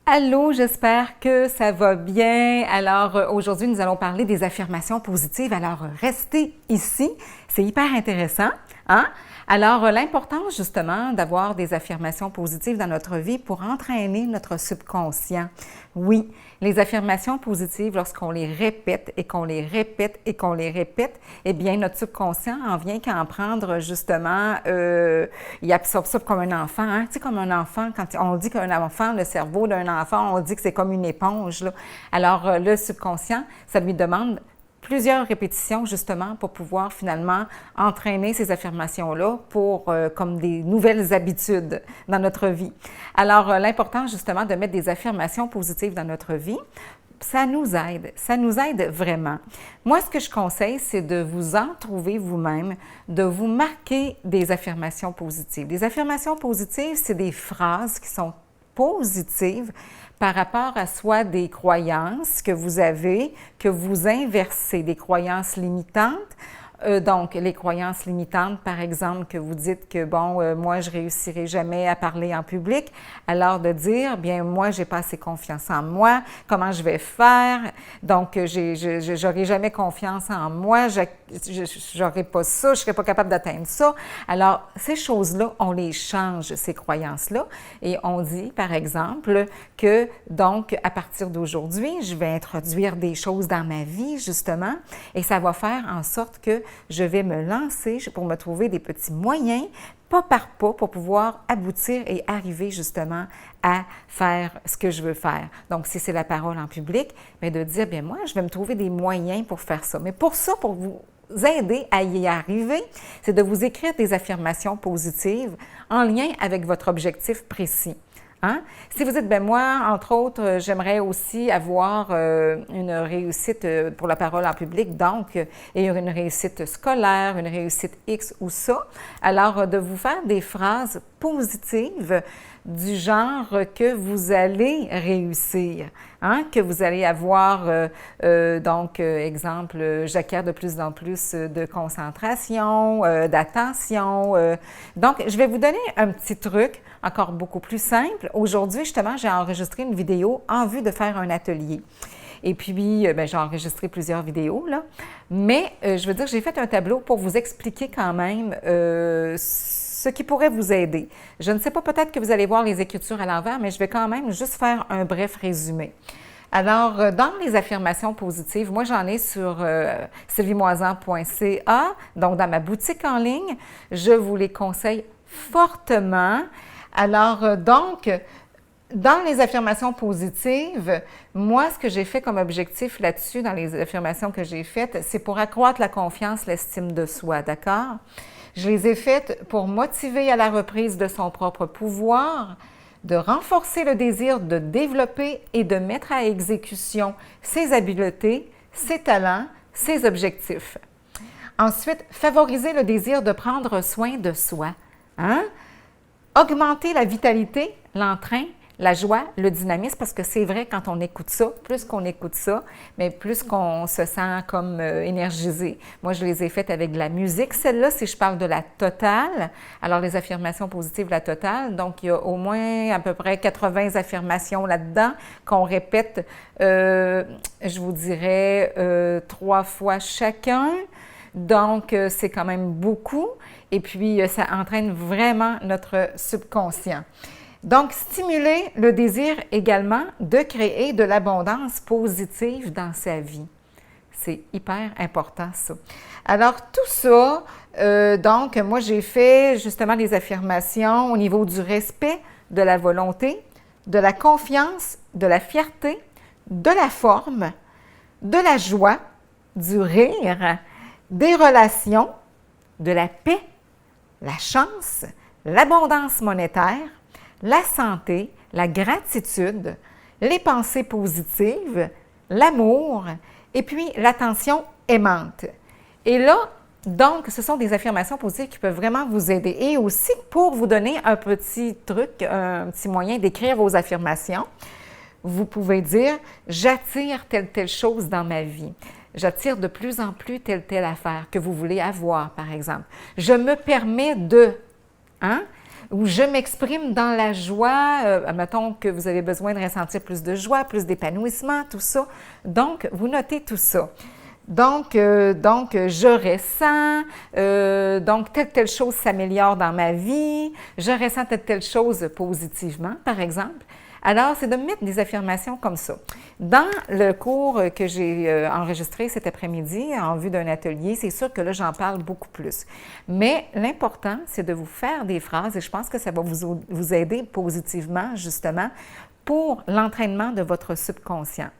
Allô, j'espère que ça va bien. Alors, aujourd'hui, nous allons parler des affirmations positives. Alors, restez ici, c'est hyper intéressant, hein? Alors, l'importance justement d'avoir des affirmations positives dans notre vie pour entraîner notre subconscient. Oui, les affirmations positives, lorsqu'on les répète et qu'on les répète et qu'on les répète, eh bien, notre subconscient en vient qu'à en prendre justement, il absorbe ça comme un enfant, hein? Tu sais, comme un enfant, quand on dit qu'un enfant, le cerveau d'un enfant, on dit que c'est comme une éponge, là. Alors, le subconscient, ça lui demande plusieurs répétitions justement pour pouvoir finalement entraîner ces affirmations-là pour comme des nouvelles habitudes dans notre vie. Alors, l'important justement de mettre des affirmations positives dans notre vie, ça nous aide vraiment. Moi, ce que je conseille, c'est de vous en trouver vous-même, de vous marquer des affirmations positives. Les affirmations positives, c'est des phrases qui sont positives par rapport à soit des croyances que vous avez, que vous inversez, des croyances limitantes. Donc, les croyances limitantes, par exemple, que vous dites que, bon, moi, je réussirai jamais à parler en public, alors de dire, bien, moi, j'ai pas assez confiance en moi, comment je vais faire? Donc, j'aurai jamais confiance en moi, j'aurai pas ça, je serai pas capable d'atteindre ça. Alors, ces choses-là, on les change, ces croyances-là, et on dit, par exemple, que, donc, à partir d'aujourd'hui, je vais introduire des choses dans ma vie, justement, et ça va faire en sorte que je vais me lancer pour me trouver des petits moyens, pas par pas, pour pouvoir aboutir et arriver justement à faire ce que je veux faire. Donc, si c'est la parole en public, bien de dire, bien moi, je vais me trouver des moyens pour faire ça. Mais pour ça, pour vous aider à y arriver, c'est de vous écrire des affirmations positives en lien avec votre objectif précis. Hein? Si vous dites, ben moi, entre autres, j'aimerais aussi avoir une réussite pour la parole en public, donc, et une réussite scolaire, une réussite X ou ça, alors de vous faire des phrases positives du genre que vous allez réussir, hein? Que vous allez avoir, donc, exemple, j'acquiers de plus en plus de concentration, d'attention. Donc, je vais vous donner un petit truc encore beaucoup plus simple. Aujourd'hui, justement, j'ai enregistré une vidéo en vue de faire un atelier. Et puis, bien, j'ai enregistré plusieurs vidéos, là. Mais, je veux dire, j'ai fait un tableau pour vous expliquer quand même ce qui pourrait vous aider. Je ne sais pas, peut-être que vous allez voir les écritures à l'envers, mais je vais quand même juste faire un bref résumé. Alors, dans les affirmations positives, moi, j'en ai sur sylviemoisan.ca, donc dans ma boutique en ligne. Je vous les conseille fortement. Alors, donc, dans les affirmations positives, moi, ce que j'ai fait comme objectif là-dessus, dans les affirmations que j'ai faites, c'est pour accroître la confiance, l'estime de soi, d'accord? Je les ai faites pour motiver à la reprise de son propre pouvoir, de renforcer le désir de développer et de mettre à exécution ses habiletés, ses talents, ses objectifs. Ensuite, favoriser le désir de prendre soin de soi, hein? Augmenter la vitalité, l'entrain, la joie, le dynamisme, parce que c'est vrai, quand on écoute ça, plus qu'on écoute ça, mais plus qu'on se sent comme énergisé. Moi, je les ai faites avec de la musique. Celle-là, si je parle de la totale, alors les affirmations positives, la totale, donc il y a au moins à peu près 80 affirmations là-dedans qu'on répète, je vous dirais, 3 fois chacun. Donc, c'est quand même beaucoup. Et puis, ça entraîne vraiment notre subconscient. Donc, stimuler le désir également de créer de l'abondance positive dans sa vie. C'est hyper important, ça. Alors, tout ça, donc, moi, j'ai fait justement des affirmations au niveau du respect, de la volonté, de la confiance, de la fierté, de la forme, de la joie, du rire, des relations, de la paix, la chance, l'abondance monétaire, la santé, la gratitude, les pensées positives, l'amour et puis l'attention aimante. Et là, donc, ce sont des affirmations positives qui peuvent vraiment vous aider. Et aussi, pour vous donner un petit truc, un petit moyen d'écrire vos affirmations, vous pouvez dire « J'attire telle chose dans ma vie ». J'attire de plus en plus telle affaire que vous voulez avoir, par exemple. Je me permets de, hein? ou je m'exprime dans la joie, mettons que vous avez besoin de ressentir plus de joie, plus d'épanouissement, tout ça. Donc, vous notez tout ça. Donc, je ressens, donc telle chose s'améliore dans ma vie, je ressens telle chose positivement, par exemple. Alors, c'est de mettre des affirmations comme ça. Dans le cours que j'ai enregistré cet après-midi en vue d'un atelier, c'est sûr que là, j'en parle beaucoup plus. Mais l'important, c'est de vous faire des phrases et je pense que ça va vous aider positivement, justement, pour l'entraînement de votre subconscient.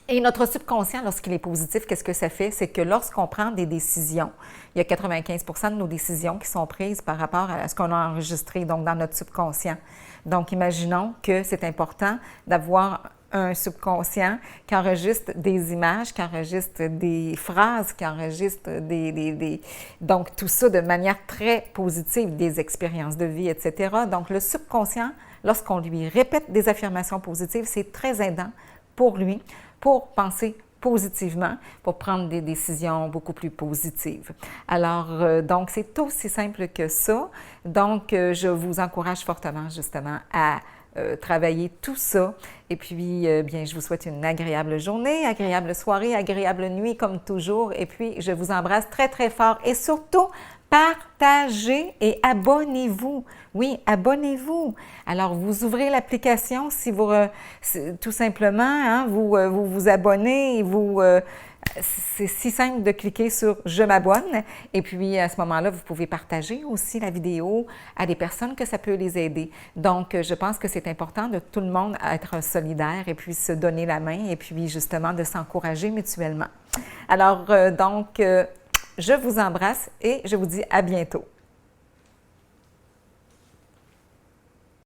Et notre subconscient, lorsqu'il est positif, qu'est-ce que ça fait? C'est que lorsqu'on prend des décisions, il y a 95% de nos décisions qui sont prises par rapport à ce qu'on a enregistré, donc dans notre subconscient. Donc, imaginons que c'est important d'avoir un subconscient qui enregistre des images, qui enregistre des phrases, qui enregistre donc tout ça de manière très positive, des expériences de vie, etc. Donc, le subconscient, lorsqu'on lui répète des affirmations positives, c'est très aidant pour lui, pour penser positivement, pour prendre des décisions beaucoup plus positives. Alors, donc, c'est aussi simple que ça. Donc, je vous encourage fortement, justement, à travailler tout ça. Et puis, bien, je vous souhaite une agréable journée, agréable soirée, agréable nuit, comme toujours. Et puis, je vous embrasse très, très fort. Et surtout, partagez et abonnez-vous. Oui, abonnez-vous. Alors, vous ouvrez l'application si vous, tout simplement, hein, vous abonnez et c'est si simple de cliquer sur « Je m'abonne » et puis à ce moment-là, vous pouvez partager aussi la vidéo à des personnes que ça peut les aider. Donc, je pense que c'est important de tout le monde être solidaire et puis se donner la main et puis justement de s'encourager mutuellement. Alors, je vous embrasse et je vous dis à bientôt.